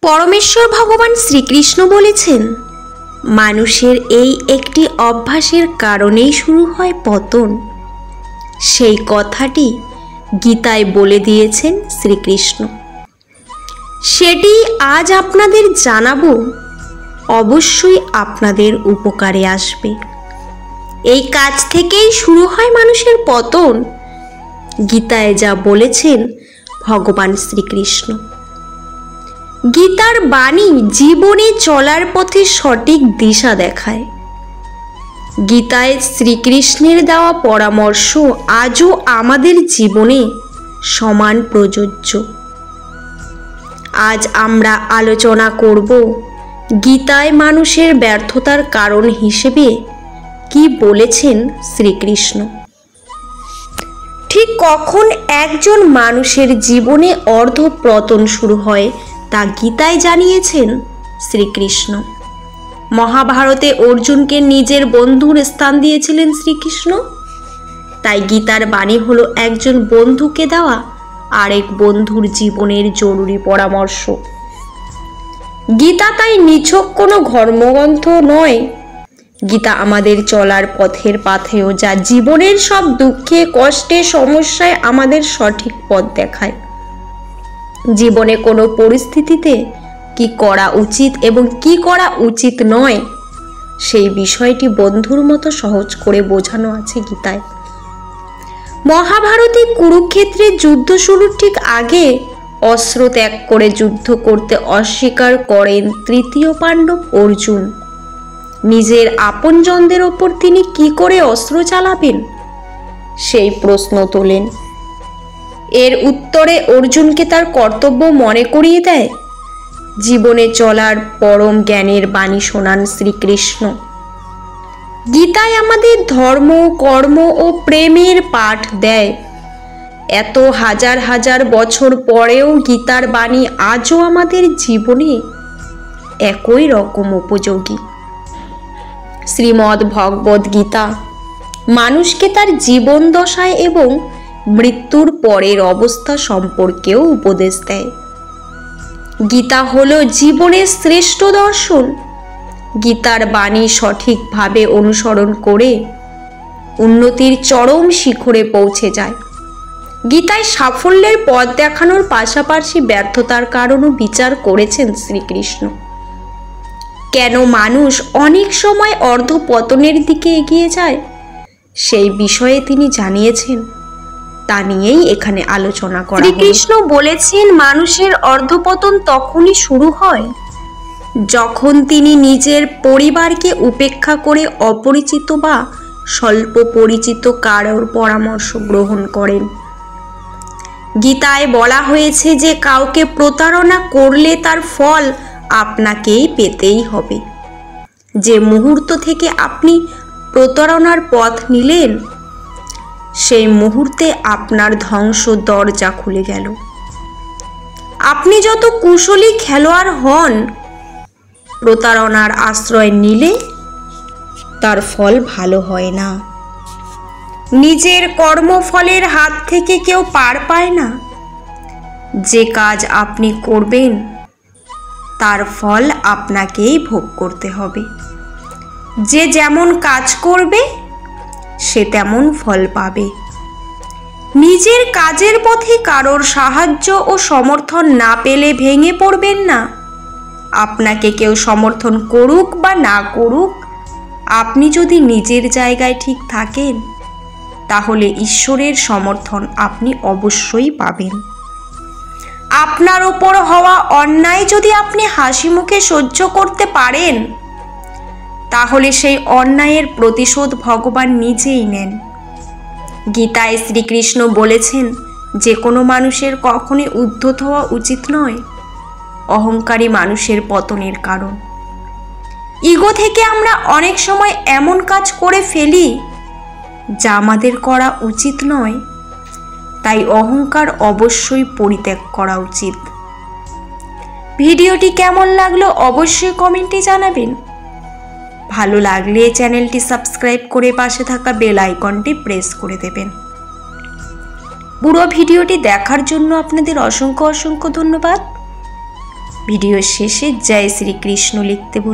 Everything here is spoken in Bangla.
পরমেশ্বর ভগবান শ্রীকৃষ্ণ বলেছেন, মানুষের এই একটি অভ্যাসের কারণেই শুরু হয় পতন। সেই কথাটি গীতায় বলে দিয়েছেন শ্রীকৃষ্ণ। সেটি আজ আপনাদের জানাবো, অবশ্যই আপনাদের উপকারে আসবে। এই কাজ থেকেই শুরু হয় মানুষের পতন, গীতায় যা বলেছেন ভগবান শ্রীকৃষ্ণ। গীতার বাণী জীবনে চলার পথে সঠিক দিশা দেখায়। গীতায় শ্রীকৃষ্ণের দেওয়া পরামর্শ আজও আমাদের জীবনে সমান প্রযোজ্য। আজ আমরা আলোচনা করব গীতায় মানুষের ব্যর্থতার কারণ হিসেবে কি বলেছেন শ্রীকৃষ্ণ। ঠিক কখন একজন মানুষের জীবনে অর্ধপতন শুরু হয় তা গীতায় জানিয়েছেন শ্রীকৃষ্ণ। মহাভারতে অর্জুনকে নিজের বন্ধুর স্থান দিয়েছিলেন শ্রীকৃষ্ণ। তাই গীতার বাণী হলো একজন বন্ধুকে দেওয়া আরেক বন্ধুর জীবনের জরুরি পরামর্শ। গীতা তাই নিছক কোনো ধর্মগ্রন্থ নয়। গীতা আমাদের চলার পথের পাথেয়, যা জীবনের সব দুঃখে কষ্টে সমস্যায় আমাদের সঠিক পথ দেখায়। জীবনে কোনো পরিস্থিতিতে কি করা উচিত এবং কি করা উচিত নয়, সেই বিষয়টি বন্ধুর মতো সহজ করে বোঝানো আছে গীতায়। মহাভারতে কুরুক্ষেত্রের যুদ্ধ শুরুর ঠিক আগে অস্ত্র ত্যাগ করে যুদ্ধ করতে অস্বীকার করেন তৃতীয় পাণ্ডব অর্জুন। নিজের আপনজনদের ওপর তিনি কি করে অস্ত্র চালাবেন, সেই প্রশ্ন তোলেন। এর উত্তরে অর্জুনকে তার কর্তব্য মনে করিয়ে দেয়। জীবনে চলার পরম জ্ঞানের বাণী শোনান শ্রীকৃষ্ণ। গীতায় আমাদের ধর্ম, কর্ম ও প্রেমের পাঠ দেয়। এত হাজার হাজার বছর পরেও গীতার বাণী আজও আমাদের জীবনে একই রকম উপযোগী। শ্রীমদ্ ভগবদ গীতা মানুষকে তার জীবন দশায় এবং মৃত্যুর পরের অবস্থা সম্পর্কেও উপদেশ দেয়। গীতা হলো জীবনের শ্রেষ্ঠ দর্শন। গীতার বাণী সঠিকভাবে অনুসরণ করে উন্নতির চরম শিখরে পৌঁছে যায়। গীতায় সাফল্যের পথ দেখানোর পাশাপাশি ব্যর্থতার কারণও বিচার করেছেন শ্রীকৃষ্ণ। কেন মানুষ অনেক সময় অর্ধপতনের দিকে এগিয়ে যায়, সেই বিষয়ে তিনি জানিয়েছেন। তা নিয়েই এখানে আলোচনা করা হলো। শ্রীকৃষ্ণ বলেছেন, মানুষের অর্ধপতন তখনই শুরু হয় যখন তিনি নিজের পরিবারকে উপেক্ষা করে অপরিচিত বা স্বল্প পরিচিত কারোর পরামর্শ গ্রহণ করেন। গীতায় বলা হয়েছে যে কাউকে প্রতারণা করলে তার ফল আপনাকেই পেতেই হবে। যে মুহূর্ত থেকে আপনি প্রতারণার পথ নিলেন, সেই মুহূর্তে আপনার ধ্বংস দরজা খুলে গেল। আপনি যত কুশলী খেলোয়াড় হন, প্রতারণার আশ্রয় নিলে তার ফল ভালো হয় না। নিজের কর্মফলের হাত থেকে কেউ পার পায় না। যে কাজ আপনি করবেন তার ফল আপনাকেই ভোগ করতে হবে। যে যেমন কাজ করবে সে তেমন ফল পাবে। নিজের কাজের পথে কারোর সাহায্য ও সমর্থন না পেলে ভেঙে পড়বেন না। আপনাকে কেউ সমর্থন করুক বা না করুক, আপনি যদি নিজের জায়গায় ঠিক থাকেন, তাহলে ঈশ্বরের সমর্থন আপনি অবশ্যই পাবেন। আপনার ওপর হওয়া অন্যায় যদি আপনি হাসি মুখে সহ্য করতে পারেন, তাহলে সেই অন্যায়ের প্রতিশোধ ভগবান নিজেই নেন। গীতায় শ্রীকৃষ্ণ বলেছেন, যে কোনো মানুষের কখনোই উদ্ধত হওয়া উচিত নয়। অহংকারী মানুষের পতনের কারণ। ইগো থেকে আমরা অনেক সময় এমন কাজ করে ফেলি যা আমাদের করা উচিত নয়। তাই অহংকার অবশ্যই পরিত্যাগ করা উচিত। ভিডিওটি কেমন লাগলো অবশ্যই কমেন্টে জানাবেন। ভালো লাগলে চ্যানেলটি সাবস্ক্রাইব করে পাশে থাকা বেল আইকনটি প্রেস করে দেবেন। পুরো ভিডিওটি দেখার জন্য আপনাদের অসংখ্য অসংখ্য ধন্যবাদ। ভিডিও শেষে জয় শ্রীকৃষ্ণ লিখতে ভুলবেন না।